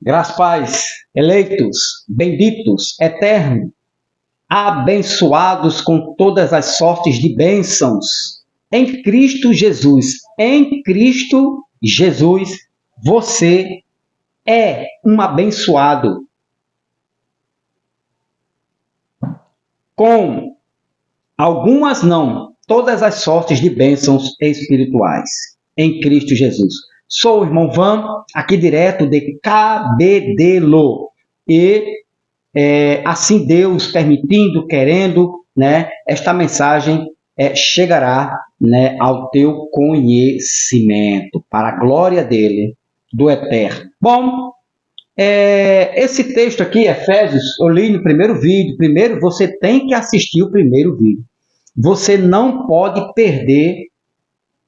Graças, paz, eleitos, benditos, eternos, abençoados com todas as sortes de bênçãos. Em Cristo Jesus, você é um abençoado com algumas não, todas as sortes de bênçãos espirituais. Em Cristo Jesus. Sou o irmão Van, aqui direto de Cabedelo. E assim Deus permitindo, querendo, né, esta mensagem chegará, né, ao teu conhecimento, para a glória dele, do Eterno. Bom, esse texto aqui, Efésios, eu li no primeiro vídeo. Primeiro, você tem que assistir o primeiro vídeo. Você não pode perder,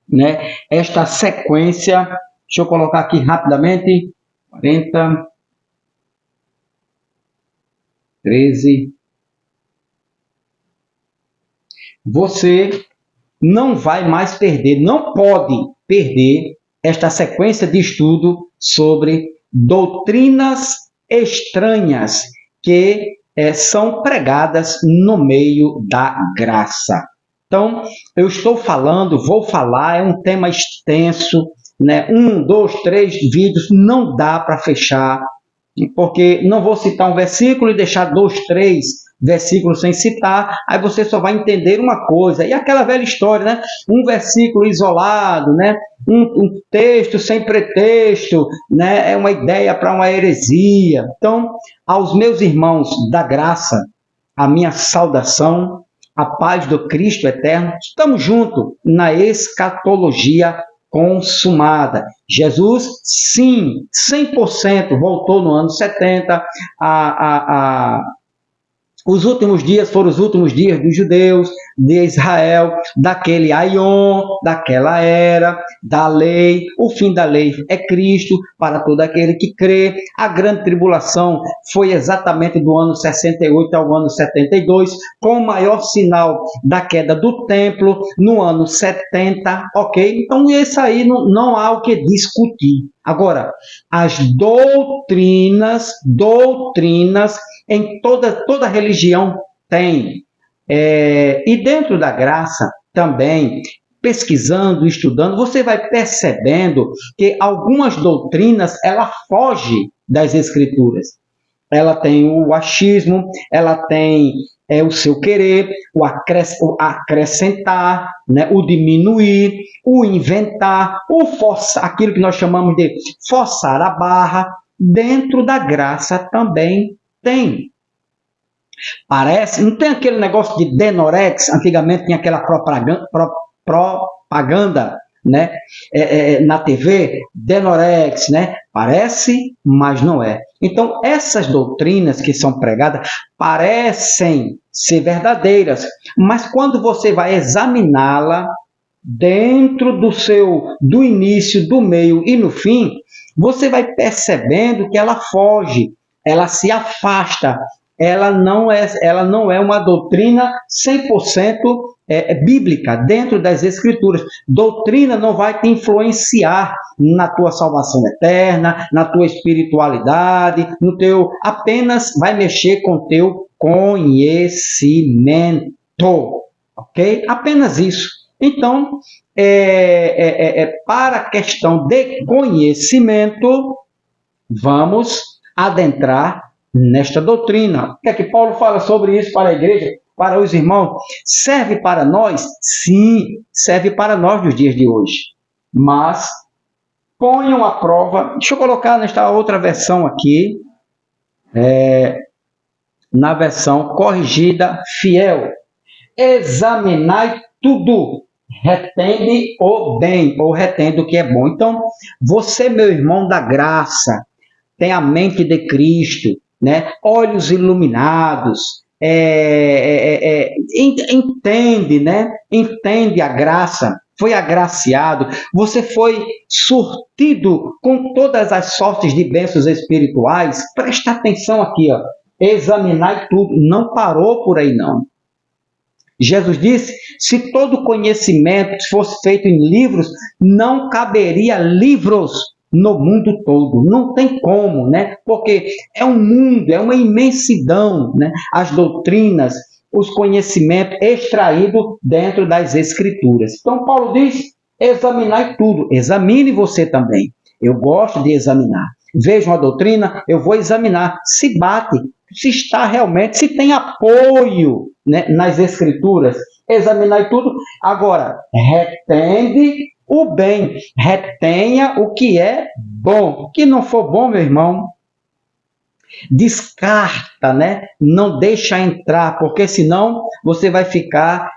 né, esta sequência. Deixa eu colocar aqui rapidamente. 40, 13. Você não vai mais perder, não pode perder esta sequência de estudo sobre doutrinas estranhas que são pregadas no meio da graça. Então, eu estou falando, vou falar, é um tema extenso, né? 1, 2, 3 vídeos, não dá para fechar, porque não vou citar um versículo e deixar 2, 3 versículos sem citar, aí você só vai entender uma coisa. E aquela velha história, né? Um versículo isolado, né? Um texto sem pretexto, né? É uma ideia para uma heresia. Então, aos meus irmãos da graça, a minha saudação, a paz do Cristo eterno. Estamos juntos na escatologia consumada. Jesus, sim, 100% voltou no ano 70. Os últimos dias foram os últimos dias dos judeus, de Israel, daquele aion, daquela era, da lei. O fim da lei é Cristo, para todo aquele que crê. A grande tribulação foi exatamente do ano 68 ao ano 72, com o maior sinal da queda do templo no ano 70, ok? Então, isso aí não há o que discutir. Agora, as doutrinas em toda religião tem. E dentro da graça também, pesquisando, estudando, você vai percebendo que algumas doutrinas, ela foge das Escrituras. Ela tem o achismo, ela tem o seu querer, o acrescentar, né, o diminuir, o inventar, o forçar, aquilo que nós chamamos de forçar a barra. Dentro da graça também tem. Parece, não tem aquele negócio de Denorex, antigamente tinha aquela propaganda, né, na TV, Denorex, né? Parece, mas não é. Então, essas doutrinas que são pregadas parecem ser verdadeiras, mas quando você vai examiná-la dentro do início, do meio e no fim, você vai percebendo que ela foge, ela se afasta, ela não é uma doutrina 100% bíblica dentro das Escrituras. Doutrina não vai te influenciar na tua salvação eterna, na tua espiritualidade, apenas vai mexer com o teu conhecimento, ok? Apenas isso. Então, para a questão de conhecimento, vamos adentrar nesta doutrina. O que é que Paulo fala sobre isso para a igreja, para os irmãos? Serve para nós? Sim, serve para nós nos dias de hoje. Mas ponham à prova. Deixa eu colocar nesta outra versão aqui, na versão corrigida fiel. Examinai tudo, retende o bem, ou retende o que é bom. Então, você, meu irmão da graça, tem a mente de Cristo, né? Olhos iluminados, entende, né? Entende a graça, foi agraciado, você foi surtido com todas as sortes de bênçãos espirituais. Presta atenção aqui, ó. Examinar tudo, não parou por aí não. Jesus disse, se todo conhecimento fosse feito em livros, não caberia livros no mundo todo. Não tem como, né? Porque é um mundo, é uma imensidão, né? As doutrinas, os conhecimentos extraídos dentro das Escrituras. Então, Paulo diz, examinai tudo. Examine você também. Eu gosto de examinar. Vejo uma doutrina, eu vou examinar se bate, se está realmente, se tem apoio, né, nas Escrituras. Examinar tudo. Agora, retende o bem, retenha o que é bom. O que não for bom, meu irmão, descarta, né? Não deixa entrar, porque senão você vai ficar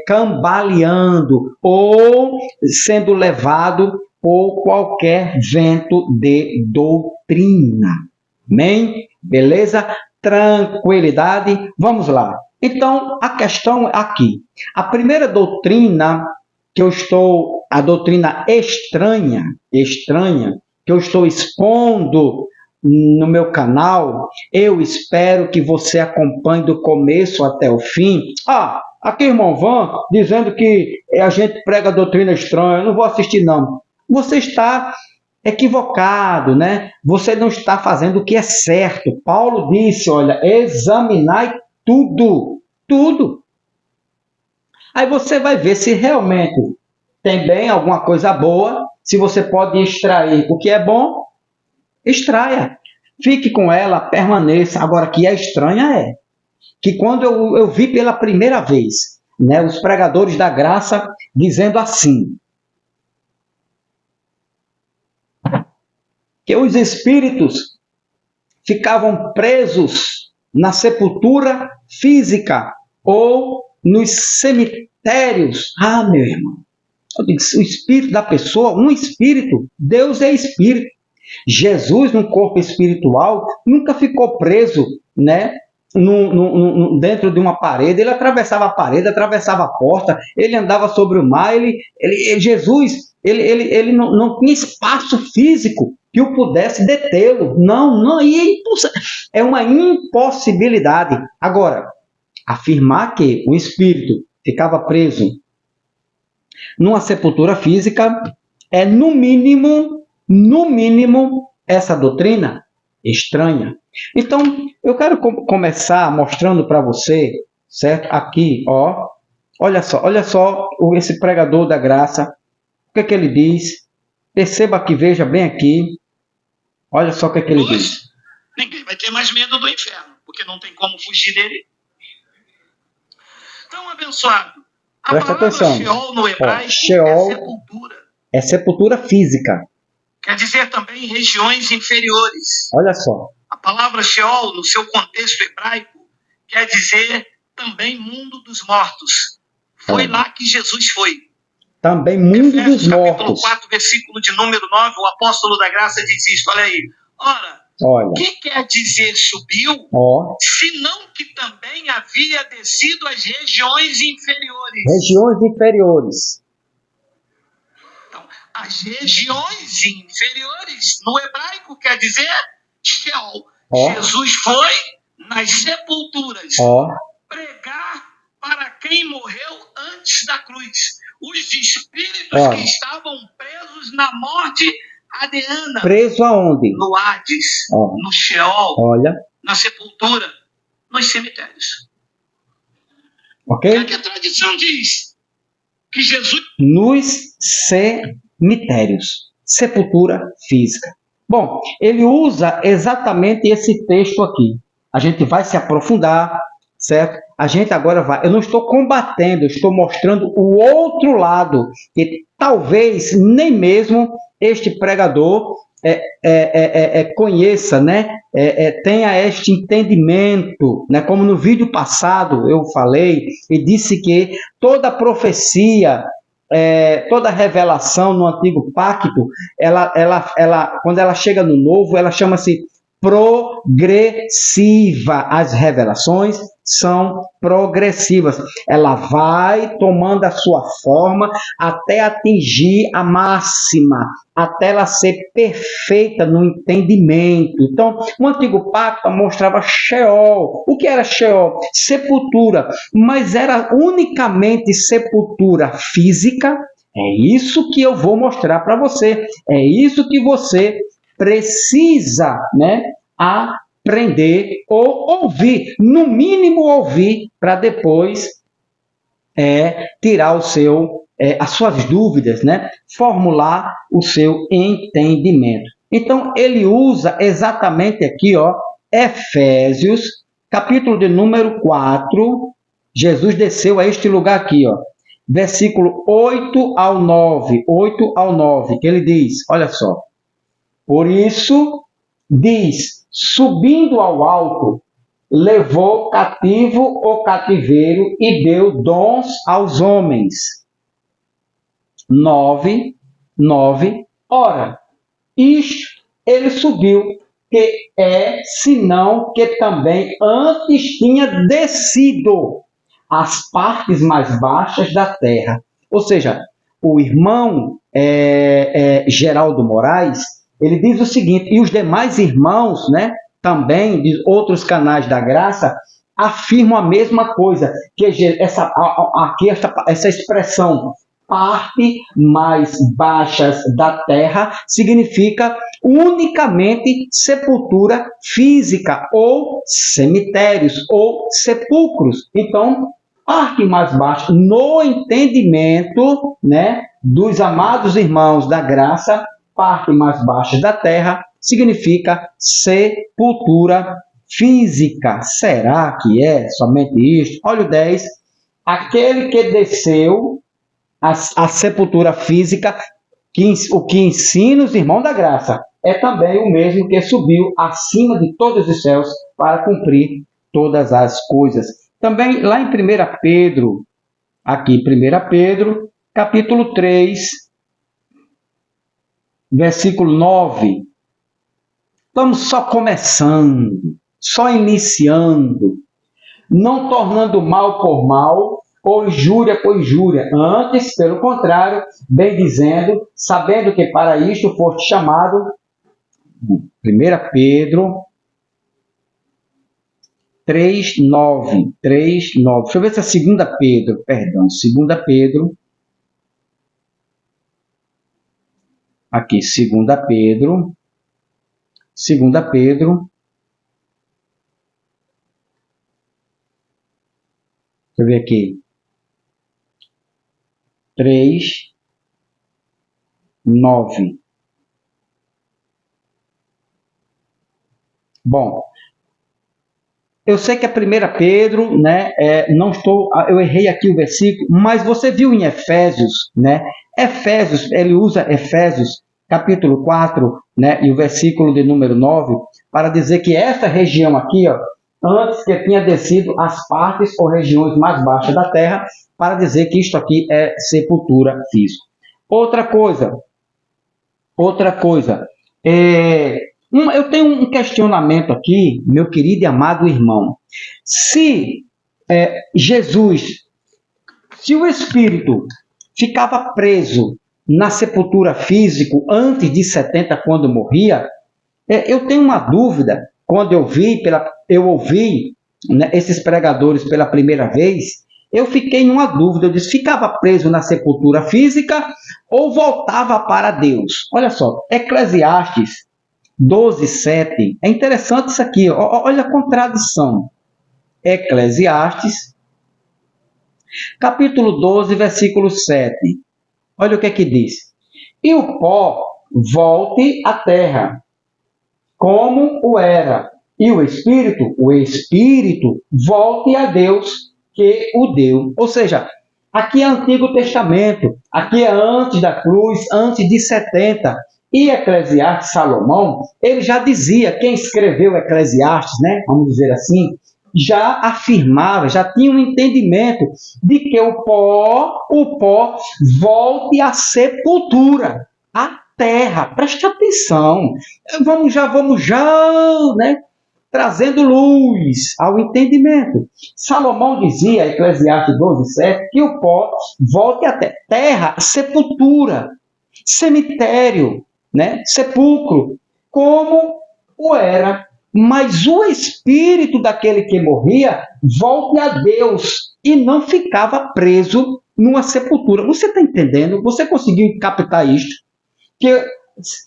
cambaleando ou sendo levado por qualquer vento de doutrina. Amém? Beleza? Tranquilidade? Vamos lá. Então, a questão aqui. A primeira doutrina a doutrina estranha, que eu estou expondo no meu canal, eu espero que você acompanhe do começo até o fim. Aqui, irmão Van, dizendo que a gente prega doutrina estranha, eu não vou assistir, não. Você está equivocado, né? Você não está fazendo o que é certo. Paulo disse, olha, examinai tudo, tudo. Aí você vai ver se realmente tem bem alguma coisa boa, se você pode extrair o que é bom, extraia. Fique com ela, permaneça. Agora, que é estranha que quando eu vi pela primeira vez, né, os pregadores da graça dizendo assim, que os espíritos ficavam presos na sepultura física ou nos cemitérios. Meu irmão, eu digo, o espírito da pessoa, um espírito, Deus é espírito. Jesus, no corpo espiritual, nunca ficou preso, né, dentro de uma parede. Ele atravessava a parede, atravessava a porta, ele andava sobre o mar. Jesus, ele não tinha espaço físico que o pudesse detê-lo. Não, é uma impossibilidade. Agora, afirmar que o espírito ficava preso numa sepultura física é, no mínimo, essa doutrina estranha. Então, eu quero começar mostrando para você, certo? Aqui, olha só esse pregador da graça, o que ele diz. Perceba aqui, veja bem aqui. Olha só o que ele diz. Ninguém vai ter mais medo do inferno, porque não tem como fugir dele. Então, abençoado, a Presta palavra atenção. Sheol no hebraico Sheol é sepultura. É sepultura física. Quer dizer também regiões inferiores. Olha só. A palavra Sheol, no seu contexto hebraico, quer dizer também mundo dos mortos. Foi lá que Jesus foi. Também mundo dos mortos. Capítulo 4, versículo de número 9, o apóstolo da graça diz isto, olha aí. Ora, o que quer dizer subiu, senão que também havia descido às regiões inferiores. Regiões inferiores. Então, as regiões inferiores, no hebraico, quer dizer Sheol. Jesus foi nas sepulturas pregar para quem morreu antes da cruz. Os espíritos que estavam presos na morte adeana. Preso aonde? No Hades, no Sheol, na sepultura, nos cemitérios. Ok? É que a tradição diz que Jesus... Nos cemitérios. Sepultura física. Bom, ele usa exatamente esse texto aqui. A gente vai se aprofundar, certo? A gente agora vai... Eu não estou combatendo, eu estou mostrando o outro lado, que talvez nem mesmo este pregador conheça, né? Tenha este entendimento, né? Como no vídeo passado eu falei e disse que toda profecia, toda revelação no Antigo Pacto, quando ela chega no Novo, ela chama-se progressiva. As revelações são progressivas. Ela vai tomando a sua forma até atingir a máxima, até ela ser perfeita no entendimento. Então, o Antigo Pacto mostrava Sheol. O que era Sheol? Sepultura. Mas era unicamente sepultura física, É isso que eu vou mostrar para você. É isso que você precisa, né, aprender ou ouvir, no mínimo ouvir, para depois tirar as suas dúvidas, né, formular o seu entendimento. Então, ele usa exatamente aqui, ó, Efésios, capítulo de número 4, Jesus desceu a este lugar aqui, ó, versículo 8 ao 9, que ele diz, olha só, por isso, diz, subindo ao alto, levou cativo o cativeiro e deu dons aos homens. 9, ora, isto ele subiu, que senão que também antes tinha descido as partes mais baixas da terra. Ou seja, o irmão Geraldo Moraes, ele diz o seguinte, e os demais irmãos, né, também de outros canais da graça, afirmam a mesma coisa, que essa expressão parte mais baixas da terra significa unicamente sepultura física ou cemitérios ou sepulcros. Então, parte mais baixa, no entendimento, né, dos amados irmãos da graça, parte mais baixa da terra significa sepultura física. Será que é somente isto? Olha o 10. Aquele que desceu a sepultura física, o que ensina os irmãos da graça, é também o mesmo que subiu acima de todos os céus para cumprir todas as coisas. Também lá em 1 Pedro, aqui 1 Pedro, capítulo 3, versículo 9. Estamos só começando, só iniciando, não tornando mal por mal, ou injúria por injúria, antes, pelo contrário, bem dizendo, sabendo que para isto foste chamado, 1 Pedro 3:9, deixa eu ver se é 2 Pedro, 2 Pedro, aqui, 2 Pedro, deixa eu ver aqui, 3:9. Bom, eu sei que é 1 Pedro, né? Eu errei aqui o versículo, mas você viu em Efésios, né? Efésios, ele usa Efésios, capítulo 4, né? E o versículo de número 9, para dizer que essa região aqui, ó, antes que tinha descido as partes ou regiões mais baixas da terra, para dizer que isto aqui é sepultura física. Outra coisa, eu tenho um questionamento aqui, meu querido e amado irmão. Se o Espírito ficava preso na sepultura física antes de 70, quando morria, eu tenho uma dúvida. Quando eu ouvi né, esses pregadores pela primeira vez, eu fiquei em uma dúvida. Eu disse, ficava preso na sepultura física ou voltava para Deus? Olha só, Eclesiastes 12:7. É interessante isso aqui. Olha a contradição. Eclesiastes, capítulo 12, versículo 7. Olha o que é que diz. E o pó volte à terra, como o era, e o Espírito volte a Deus que o deu. Ou seja, aqui é Antigo Testamento, aqui é antes da cruz, antes de 70. E Eclesiastes, Salomão, ele já dizia, quem escreveu Eclesiastes, né, vamos dizer assim, já afirmava, já tinha um entendimento de que o pó volte à sepultura, à terra. Preste atenção. Vamos já, né, trazendo luz ao entendimento. Salomão dizia, Eclesiastes 12:7, que o pó volte à terra, sepultura, cemitério, né, sepulcro, como o era. Mas o espírito daquele que morria volte a Deus e não ficava preso numa sepultura. Você está entendendo? Você conseguiu captar isto? Que,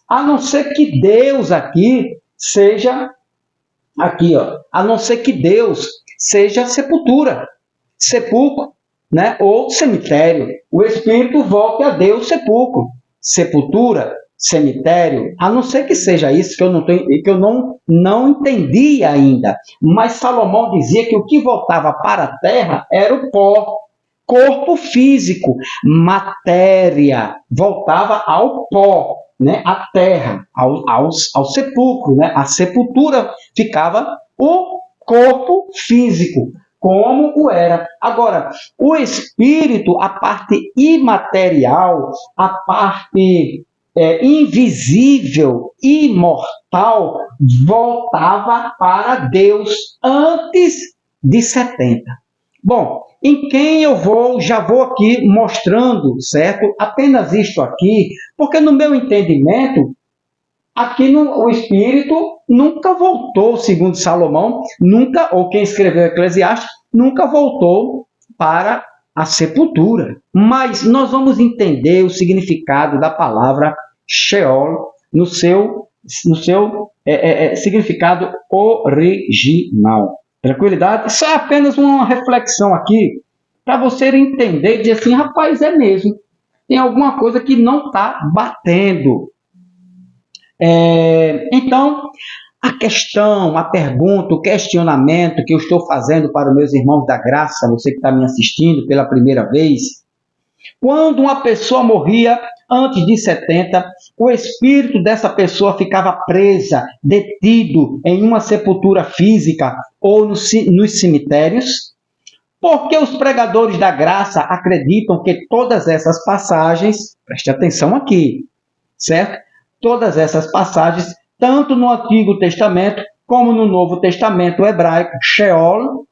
a não ser que Deus aqui seja, aqui, ó, a não ser que Deus seja sepultura, sepulcro, né? Ou cemitério. O espírito volte a Deus, sepulcro, sepultura, cemitério, a não ser que seja isso, que eu não entendi ainda. Mas Salomão dizia que o que voltava para a terra era o pó, corpo físico, matéria, voltava ao pó, né? À terra, ao sepulcro, né? A sepultura ficava o corpo físico, como o era. Agora, o espírito, a parte imaterial, a parte invisível, imortal, voltava para Deus antes de 70. Bom, em quem já vou aqui mostrando, certo? Apenas isto aqui, porque no meu entendimento, aqui o Espírito nunca voltou, segundo Salomão, nunca, ou quem escreveu Eclesiastes, nunca voltou para a sepultura. Mas nós vamos entender o significado da palavra Sheol no seu significado original. Tranquilidade? Isso é apenas uma reflexão aqui para você entender e dizer assim, rapaz, é mesmo. Tem alguma coisa que não está batendo. Então, a questão, a pergunta, o questionamento que eu estou fazendo para os meus irmãos da graça, você que está me assistindo pela primeira vez, quando uma pessoa morria antes de 70, o espírito dessa pessoa ficava presa, detido em uma sepultura física ou nos cemitérios? Porque os pregadores da graça acreditam que todas essas passagens, preste atenção aqui, certo? Todas essas passagens, tanto no Antigo Testamento como no Novo Testamento hebraico, Sheol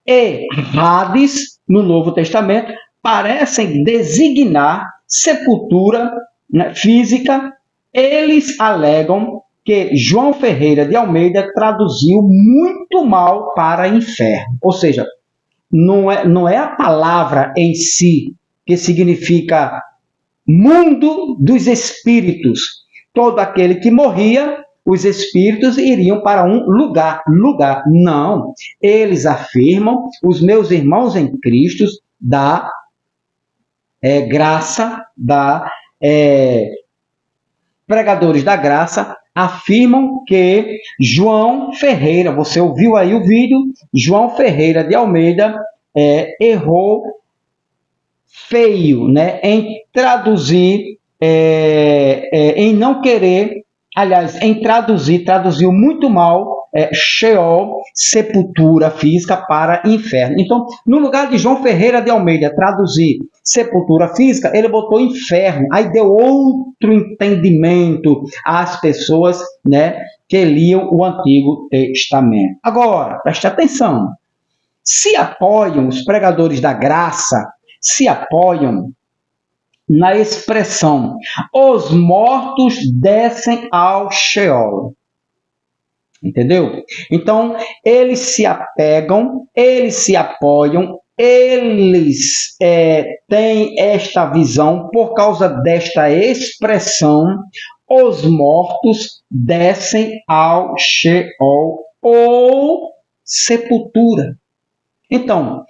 e Hades, no Novo Testamento, parecem designar sepultura, né, física. Eles alegam que João Ferreira de Almeida traduziu muito mal para inferno. Ou seja, não é a palavra em si que significa mundo dos espíritos. Todo aquele que morria, os espíritos iriam para um lugar. Não. Eles afirmam, os meus irmãos em Cristo, da graça, pregadores da graça, afirmam que João Ferreira, você ouviu aí o vídeo, João Ferreira de Almeida errou feio, né, em traduzir, em não querer, aliás, em traduziu muito mal Sheol, sepultura física, para inferno. Então, no lugar de João Ferreira de Almeida traduzir sepultura física, ele botou inferno. Aí deu outro entendimento às pessoas, né, que liam o Antigo Testamento. Agora, preste atenção. Se apoiam, os pregadores da graça, se apoiam na expressão os mortos descem ao Sheol. Entendeu? Então, eles se apegam, eles se apoiam, eles têm esta visão por causa desta expressão, os mortos descem ao Sheol ou sepultura. Então,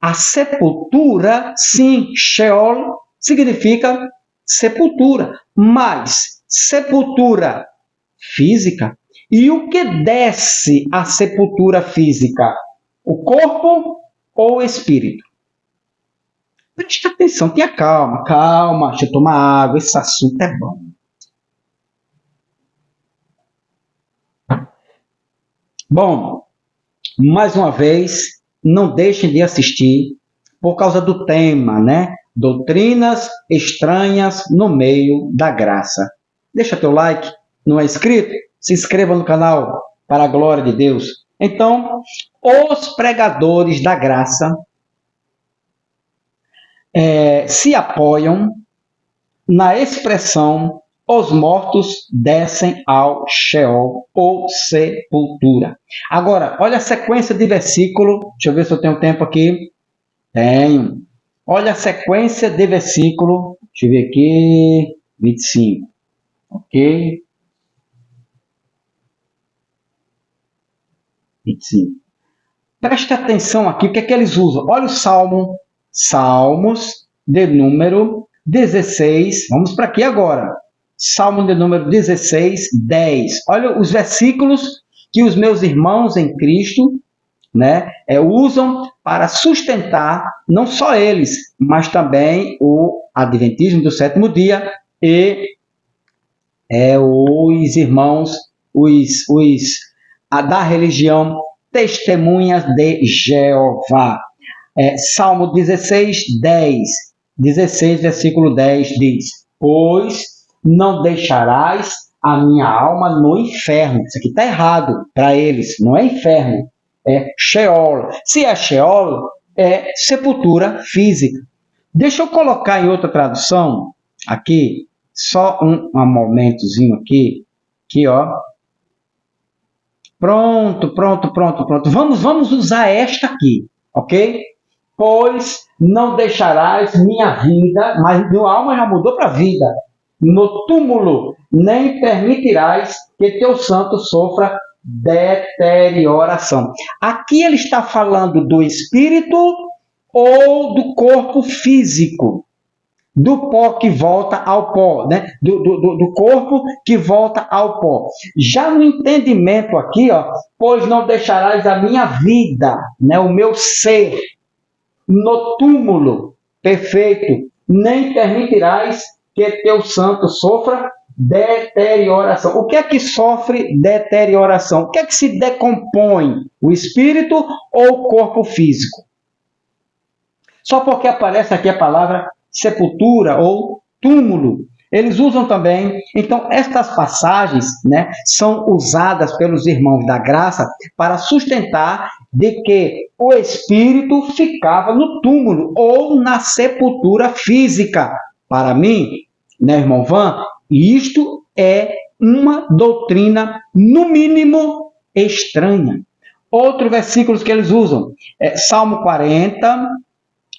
a sepultura, sim, Sheol significa sepultura, mas sepultura física. E o que desce à sepultura física? O corpo ou o espírito? Preste atenção, tenha calma, deixa eu tomar água, esse assunto é bom. Bom, mais uma vez, não deixem de assistir por causa do tema, né? Doutrinas estranhas no meio da graça. Deixa teu like, não é inscrito? Se inscreva no canal, para a glória de Deus. Então, os pregadores da graça se apoiam na expressão os mortos descem ao Sheol ou sepultura. Agora, olha a sequência de versículo. Deixa eu ver se eu tenho tempo aqui. Tenho. Olha a sequência de versículo, deixa eu ver aqui, 25, ok? 25. Preste atenção aqui, o que é que eles usam? Olha o Salmos de número 16, vamos para aqui agora. Salmo de número 16, 10. Olha os versículos que os meus irmãos em Cristo, né, usam para sustentar, não só eles, mas também o Adventismo do sétimo dia e os irmãos, da religião Testemunhas de Jeová. Salmo 16, 10. 16, versículo 10 diz: pois não deixarás a minha alma no inferno. Isso aqui está errado para eles, não é inferno, é Sheol. Se é Sheol, é sepultura física. Deixa eu colocar em outra tradução, aqui, só um momentozinho aqui, ó. Pronto. Vamos usar esta aqui, ok? Pois não deixarás minha vida, mas minha alma já mudou para vida, no túmulo, nem permitirás que teu santo sofra deterioração. Aqui ele está falando do espírito ou do corpo físico, do pó que volta ao pó, né? do corpo que volta ao pó. Já no entendimento aqui, ó, pois não deixarás a minha vida, né? O meu ser, no túmulo, perfeito, nem permitirás que teu santo sofra deterioração. O que é que sofre deterioração? O que é que se decompõe? O espírito ou o corpo físico? Só porque aparece aqui a palavra sepultura ou túmulo. Eles usam também, então estas passagens, né, são usadas pelos irmãos da graça para sustentar de que o espírito ficava no túmulo ou na sepultura física. Para mim, né, irmão Van, isto é uma doutrina, no mínimo, estranha. Outro versículo que eles usam é Salmo 40,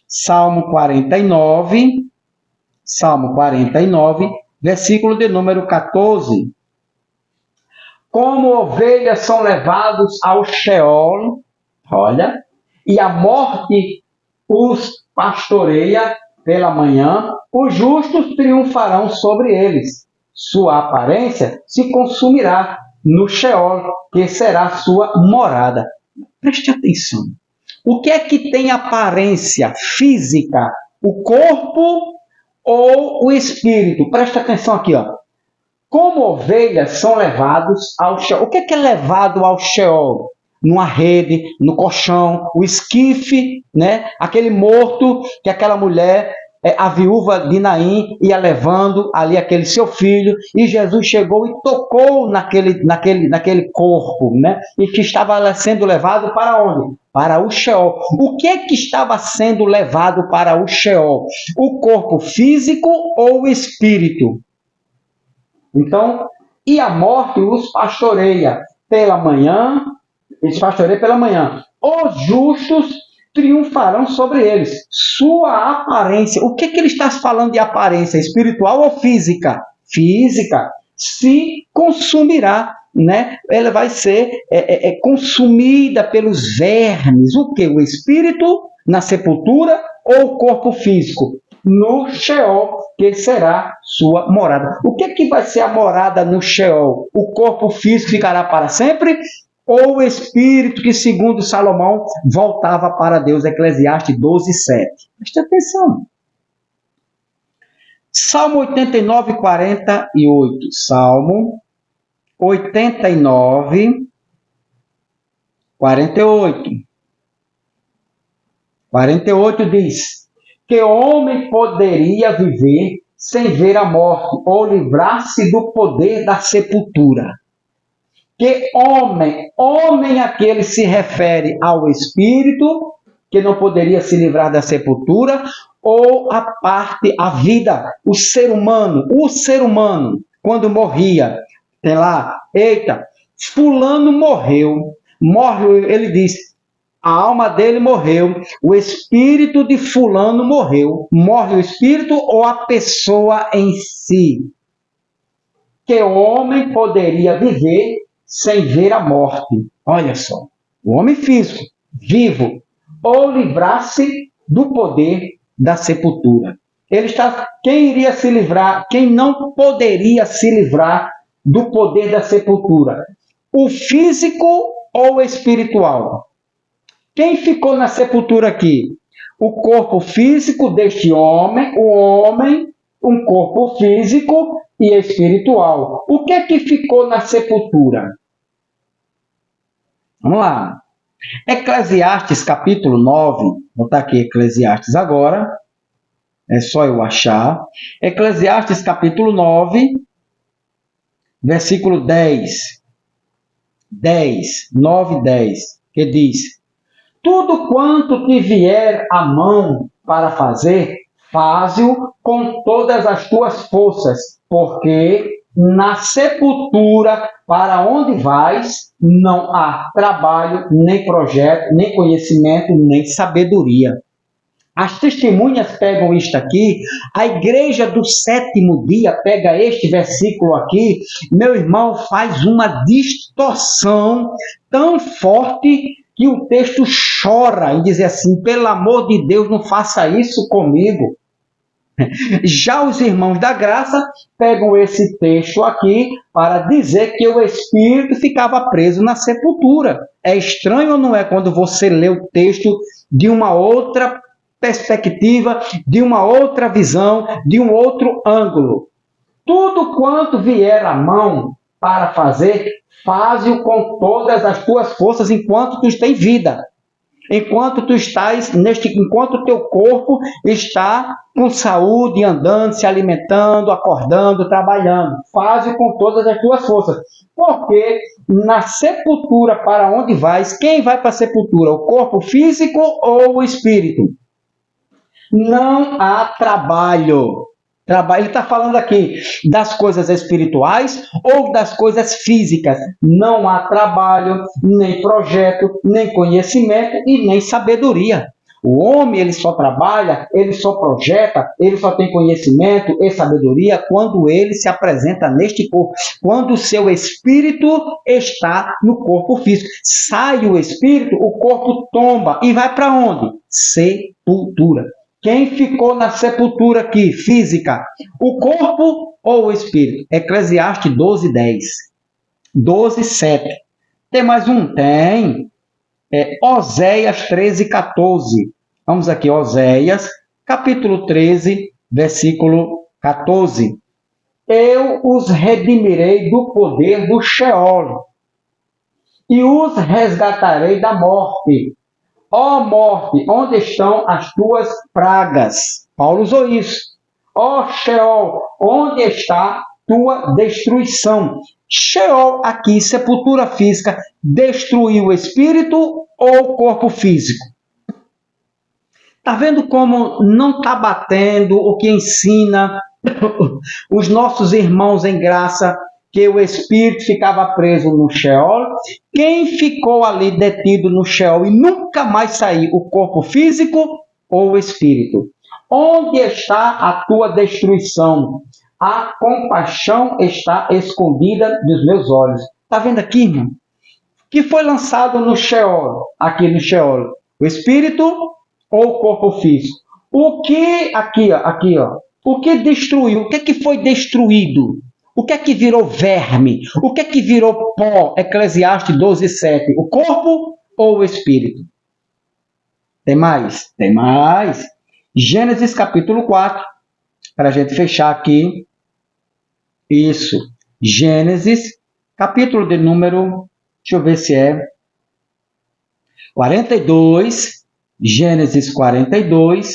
Salmo 49, versículo de número 14. Como ovelhas são levados ao Sheol, olha, e a morte os pastoreia pela manhã, os justos triunfarão sobre eles. Sua aparência se consumirá no Sheol, que será sua morada. Preste atenção. O que é que tem aparência física? O corpo ou o espírito? Presta atenção aqui, ó. Como ovelhas são levados ao Sheol. O que é levado ao Sheol? Numa rede, no colchão, o esquife, né? Aquele morto que aquela mulher, a viúva de Naim, ia levando ali aquele seu filho, e Jesus chegou e tocou naquele corpo, né? E que estava sendo levado para onde? Para o Sheol. O que é que estava sendo levado para o Sheol? O corpo físico ou o espírito? Então, e a morte os pastoreia pela manhã, os justos triunfarão sobre eles. Sua aparência, o que ele está falando de aparência? Espiritual ou física? Física. Se consumirá, né? Ela vai ser consumida pelos vermes. O que? O espírito na sepultura ou o corpo físico? No Sheol, que será sua morada. O que vai ser a morada no Sheol? O corpo físico ficará para sempre? Ou o espírito que, segundo Salomão, voltava para Deus? Eclesiastes 12, 7. Preste atenção. Salmo 89, 48. Salmo 89, 48. 48 diz: que homem poderia viver sem ver a morte, ou livrar-se do poder da sepultura? Que homem aquele se refere ao espírito, que não poderia se livrar da sepultura, ou a vida, o ser humano, quando morria, tem lá, eita, fulano morreu, ele diz, A alma dele morreu, o espírito de fulano morreu. Morre o espírito ou a pessoa em si? Que o homem poderia viver sem ver a morte. Olha só, o homem físico, vivo, ou livrar-se do poder da sepultura. Quem iria se livrar, quem não poderia se livrar do poder da sepultura? O físico ou o espiritual? Quem ficou na sepultura aqui? O corpo físico deste homem, um corpo físico e espiritual. O que é que ficou na sepultura? Vamos lá. Eclesiastes capítulo 9, vou botar aqui Eclesiastes agora, é só eu achar. Eclesiastes capítulo 9, versículo 10. 9 e 10, que diz: tudo quanto te vier à mão para fazer, faze-o com todas as tuas forças, porque na sepultura para onde vais não há trabalho, nem projeto, nem conhecimento, nem sabedoria. As testemunhas pegam isto aqui, a igreja do sétimo dia pega este versículo aqui, meu irmão, faz uma distorção tão forte que o texto chora e diz assim: pelo amor de Deus, não faça isso comigo. Já os irmãos da graça pegam esse texto aqui para dizer que o espírito ficava preso na sepultura. É estranho ou não é quando você lê o texto de uma outra perspectiva, de uma outra visão, de um outro ângulo? Tudo quanto vier à mão para fazer, faze-o com todas as tuas forças enquanto tu estás em vida. Enquanto o teu corpo está com saúde, andando, se alimentando, acordando, trabalhando. Faze-o com todas as tuas forças. Porque na sepultura para onde vais, quem vai para a sepultura? O corpo físico ou o espírito? Não há trabalho. Ele está falando aqui das coisas espirituais ou das coisas físicas. Não há trabalho, nem projeto, nem conhecimento e nem sabedoria. O homem, ele só trabalha, ele só projeta, ele só tem conhecimento e sabedoria quando ele se apresenta neste corpo. Quando o seu espírito está no corpo físico. Sai o espírito, o corpo tomba e vai para onde? Sepultura. Quem ficou na sepultura aqui, física? O corpo ou o espírito? Eclesiastes 12, 10. 12, 7. Tem mais um? Tem. Oséias 13, 14. Vamos aqui, Oséias, capítulo 13, versículo 14. Eu os redimirei do poder do Sheol e os resgatarei da morte. Ó morte, onde estão as tuas pragas? Paulo usou isso. Ó Sheol, onde está tua destruição? Sheol aqui, sepultura física, destruiu o espírito ou o corpo físico? Está vendo como não está batendo o que ensina os nossos irmãos em graça, que o espírito ficava preso no Sheol? Quem ficou ali detido no Sheol e nunca mais saiu, o corpo físico ou o espírito? Onde está a tua destruição? A compaixão está escondida dos meus olhos. Está vendo aqui, irmão? Que foi lançado no Sheol, aqui no Sheol? O espírito ou o corpo físico? O que, aqui, ó, o que destruiu? O que é que foi destruído? O que é que virou verme? O que é que virou pó? Eclesiastes 12, 7. O corpo ou o espírito? Tem mais? Tem mais. Gênesis capítulo 4. Para a gente fechar aqui. Isso. Gênesis, capítulo de número, deixa eu ver se é 42. Gênesis 42,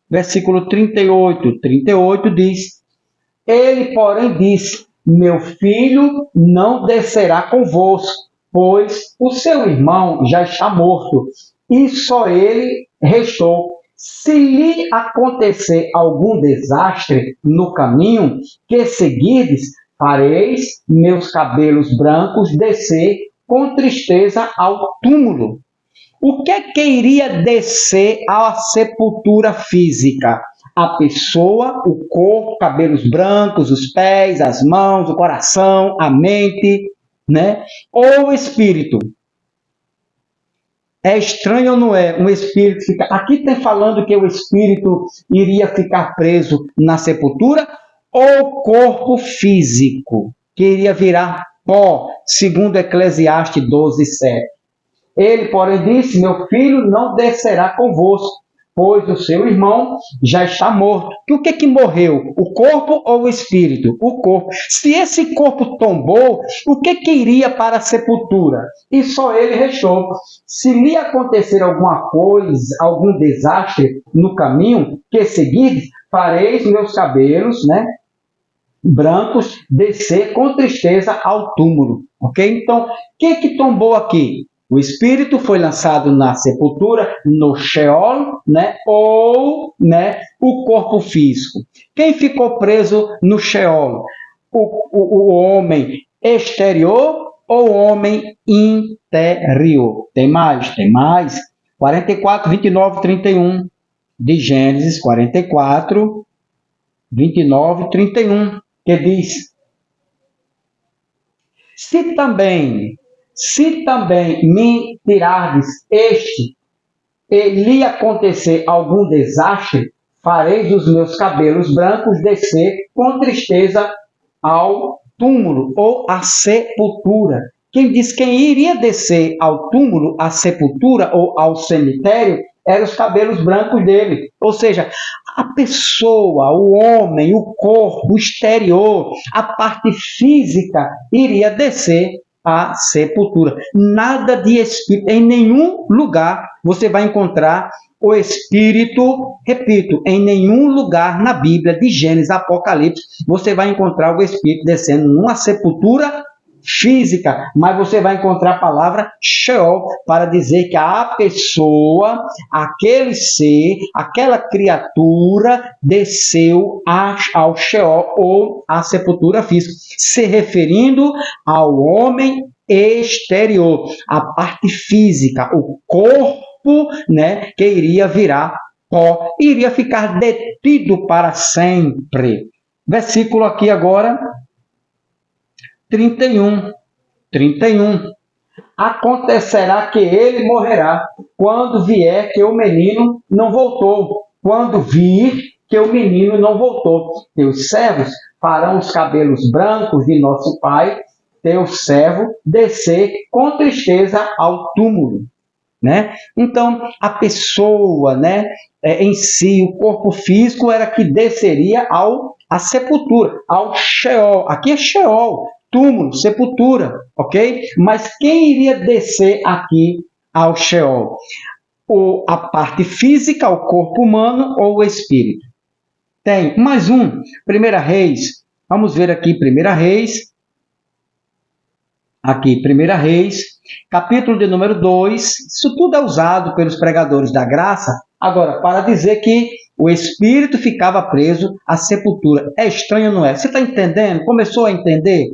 versículo 38. 38 diz: ele, porém, disse: meu filho não descerá convosco, pois o seu irmão já está morto, e só ele restou. Se lhe acontecer algum desastre no caminho que seguirdes, fareis meus cabelos brancos descer com tristeza ao túmulo. O que iria descer à sepultura física? A pessoa, o corpo, cabelos brancos, os pés, as mãos, o coração, a mente, né? Ou o espírito? É estranho ou não é? Um espírito fica... Aqui tem falando que o espírito iria ficar preso na sepultura, ou o corpo físico, que iria virar pó, segundo Eclesiastes 12:7. Ele, porém, disse: meu filho não descerá convosco, pois o seu irmão já está morto. E o que morreu? O corpo ou o espírito? O corpo. Se esse corpo tombou, o que iria para a sepultura? E só ele restou. Se lhe acontecer alguma coisa, algum desastre no caminho que seguir, fareis meus cabelos, né, brancos, descer com tristeza ao túmulo. Ok? Então, o que tombou aqui? O espírito foi lançado na sepultura, no Sheol, né? Ou, né, o corpo físico. Quem ficou preso no Sheol? O homem exterior ou o homem interior? Tem mais? Tem mais. 44, 29, 31 de Gênesis 44, 29, 31, que diz: Se também me tirardes e lhe acontecer algum desastre, fareis os meus cabelos brancos descer com tristeza ao túmulo ou à sepultura. Quem diz quem iria descer ao túmulo, à sepultura ou ao cemitério, eram os cabelos brancos dele. Ou seja, a pessoa, o homem, o corpo, o exterior, a parte física iria descer à sepultura. Nada de espírito. Em nenhum lugar você vai encontrar o espírito, repito, em nenhum lugar na Bíblia, de Gênesis, Apocalipse, você vai encontrar o espírito descendo numa sepultura física, mas você vai encontrar a palavra Sheol para dizer que a pessoa, aquele ser, aquela criatura desceu ao Sheol ou à sepultura física, se referindo ao homem exterior, a parte física, o corpo, né, que iria virar pó, iria ficar detido para sempre. Versículo aqui agora 31. Acontecerá que ele morrerá quando vier que o menino não voltou. Quando vir que o menino não voltou. Teus servos farão os cabelos brancos de nosso pai, teu servo, descer com tristeza ao túmulo. Né? Então, a pessoa, né, em si, o corpo físico era que desceria à sepultura, ao Sheol. Aqui é Sheol, túmulo, sepultura, ok? Mas quem iria descer aqui ao Sheol? A parte física, o corpo humano ou o espírito? Tem mais um, 1 Reis. Vamos ver aqui 1 Reis. Aqui, 1 Reis, capítulo de número 2. Isso tudo é usado pelos pregadores da graça, agora, para dizer que o espírito ficava preso à sepultura. É estranho, não é? Você está entendendo? Começou a entender?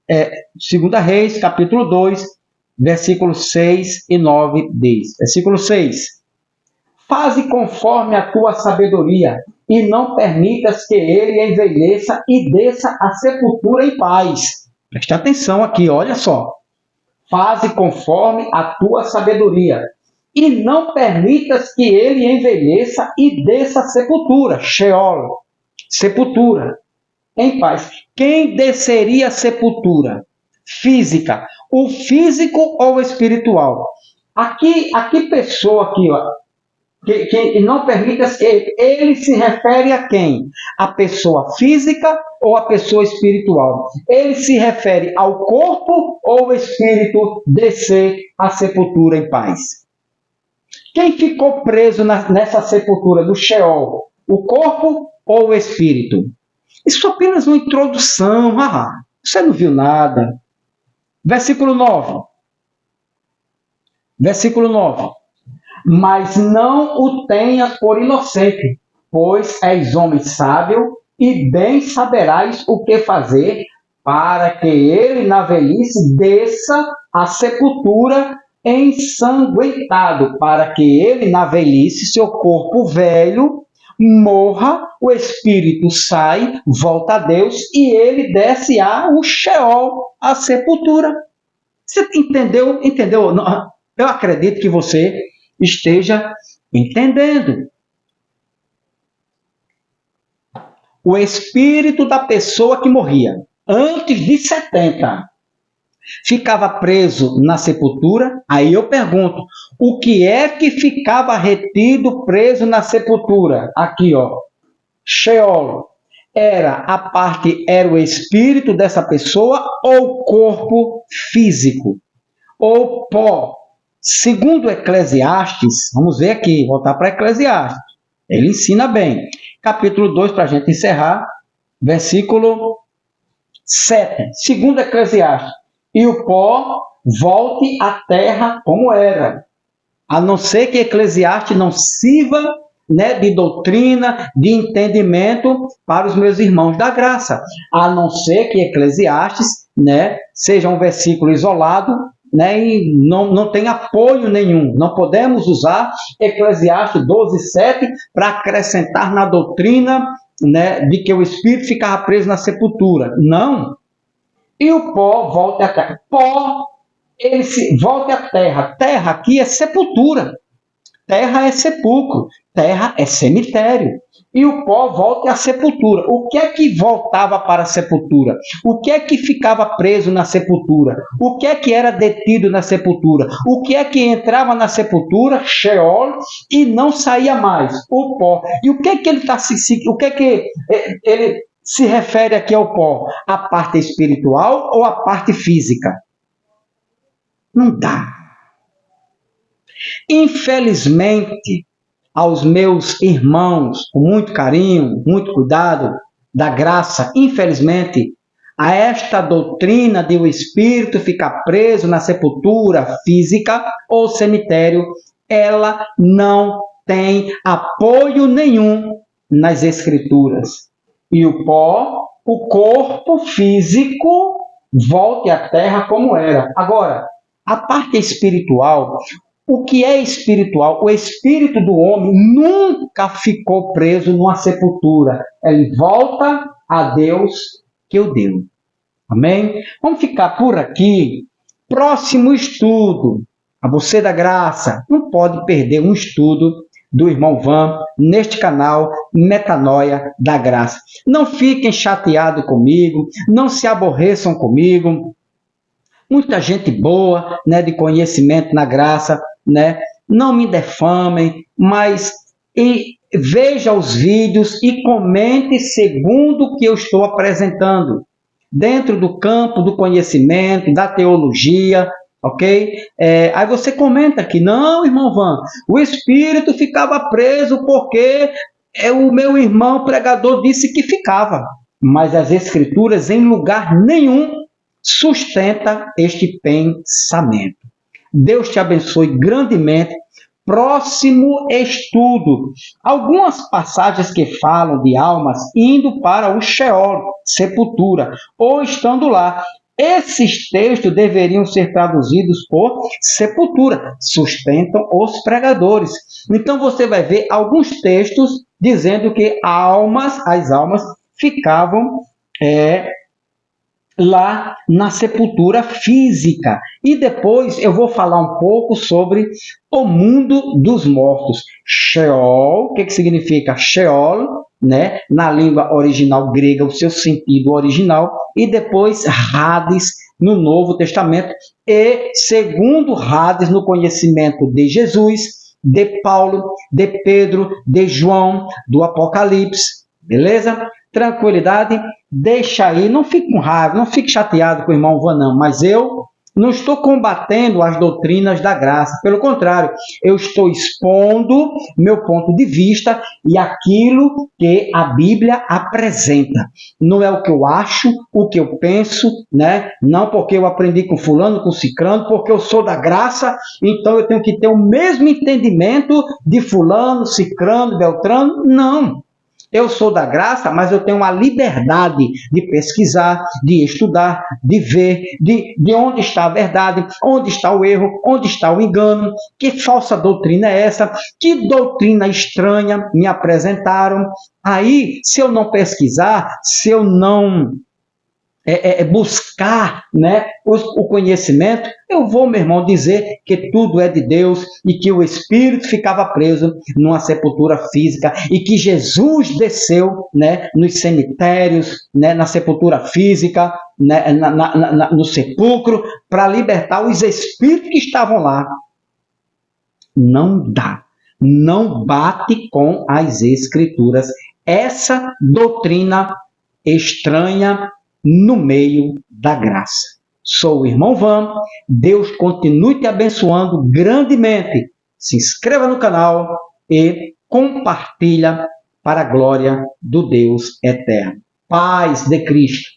2 Reis, capítulo 2, versículos 6 e 9 diz. Versículo 6. Faze conforme a tua sabedoria, e não permitas que ele envelheça e desça à sepultura em paz. Preste atenção aqui, olha só. Faze conforme a tua sabedoria, e não permitas que ele envelheça e desça à sepultura. Sheol, sepultura, em paz. Quem desceria à sepultura? Física. O físico ou o espiritual? Aqui pessoa aqui, ó, que não permita que ele se refere a quem? A pessoa física ou a pessoa espiritual? Ele se refere ao corpo ou o espírito descer à sepultura em paz? Quem ficou preso nessa sepultura do Sheol? O corpo ou o espírito? Isso é apenas uma introdução. Você não viu nada. Versículo 9. Versículo 9. Mas não o tenhas por inocente, pois és homem sábio e bem saberás o que fazer para que ele na velhice desça à sepultura ensanguentado, para que ele, na velhice, seu corpo velho, morra, o espírito sai, volta a Deus e ele desce ao Sheol, a sepultura. Você entendeu? Entendeu? Eu acredito que você esteja entendendo. O espírito da pessoa que morria antes de 70 ficava preso na sepultura. Aí eu pergunto, o que é que ficava retido, preso na sepultura? Aqui, ó, Sheol. Era o espírito dessa pessoa ou corpo físico? Ou pó? Segundo Eclesiastes, vamos ver aqui, voltar para Eclesiastes. Ele ensina bem. Capítulo 2, para a gente encerrar, versículo 7. Segundo Eclesiastes, e o pó volte à terra como era. A não ser que Eclesiastes não sirva, né, de doutrina, de entendimento para os meus irmãos da graça. A não ser que Eclesiastes, né, seja um versículo isolado, né, e não tem apoio nenhum. Não podemos usar Eclesiastes 12:7 para acrescentar na doutrina, né, de que o espírito ficava preso na sepultura. Não. E o pó volta à terra. Pó, ele volta à terra. Terra aqui é sepultura. Terra é sepulcro. Terra é cemitério. E o pó volta à sepultura. O que é que voltava para a sepultura? O que é que ficava preso na sepultura? O que é que era detido na sepultura? O que é que entrava na sepultura? Sheol, e não saía mais. O pó. E o que é que ele está o que é que ele se refere aqui ao pó? A parte espiritual ou a parte física? Não dá. Infelizmente, aos meus irmãos, com muito carinho, muito cuidado, da graça, infelizmente, a esta doutrina de o espírito ficar preso na sepultura física ou cemitério, ela não tem apoio nenhum nas Escrituras. E o pó, o corpo físico, volte à terra como era. Agora, a parte espiritual, o que é espiritual? O espírito do homem nunca ficou preso numa sepultura. Ele volta a Deus que o deu. Amém? Vamos ficar por aqui. Próximo estudo. A você da graça. Não pode perder um estudo do irmão Van neste canal Metanoia da Graça. Não fiquem chateados comigo. Não se aborreçam comigo. Muita gente boa, né, de conhecimento na graça, né? Não me defamem, mas veja os vídeos e comente segundo o que eu estou apresentando. Dentro do campo do conhecimento, da teologia, ok? Aí você comenta aqui, não, irmão Van, o espírito ficava preso porque o meu irmão pregador disse que ficava. Mas as escrituras em lugar nenhum sustenta este pensamento. Deus te abençoe grandemente. Próximo estudo. Algumas passagens que falam de almas indo para o Sheol, sepultura, ou estando lá. Esses textos deveriam ser traduzidos por sepultura, sustentam os pregadores. Então você vai ver alguns textos dizendo que as almas ficavam lá na sepultura física. E depois eu vou falar um pouco sobre o mundo dos mortos. Sheol, o que significa Sheol, né? Na língua original grega, o seu sentido original, e depois Hades no Novo Testamento, e segundo Hades no conhecimento de Jesus, de Paulo, de Pedro, de João, do Apocalipse. Beleza? Tranquilidade, deixa aí, não fique com raiva, não fique chateado com o irmão Van, não, mas eu não estou combatendo as doutrinas da graça, pelo contrário, eu estou expondo meu ponto de vista e aquilo que a Bíblia apresenta. Não é o que eu acho, o que eu penso, né? Não porque eu aprendi com fulano, com cicrano, porque eu sou da graça, então eu tenho que ter o mesmo entendimento de fulano, cicrano, beltrano, não. Eu sou da graça, mas eu tenho a liberdade de pesquisar, de estudar, de ver, de onde está a verdade, onde está o erro, onde está o engano, que falsa doutrina é essa, que doutrina estranha me apresentaram. Aí, se eu não pesquisar, se eu não buscar, né, o conhecimento, eu vou, meu irmão, dizer que tudo é de Deus e que o Espírito ficava preso numa sepultura física e que Jesus desceu, né, nos cemitérios, né, na sepultura física, né, no sepulcro, para libertar os espíritos que estavam lá. Não dá. Não bate com as Escrituras. Essa doutrina estranha no meio da graça. Sou o irmão Van, Deus continue te abençoando grandemente. Se inscreva no canal e compartilha para a glória do Deus eterno. Paz de Cristo.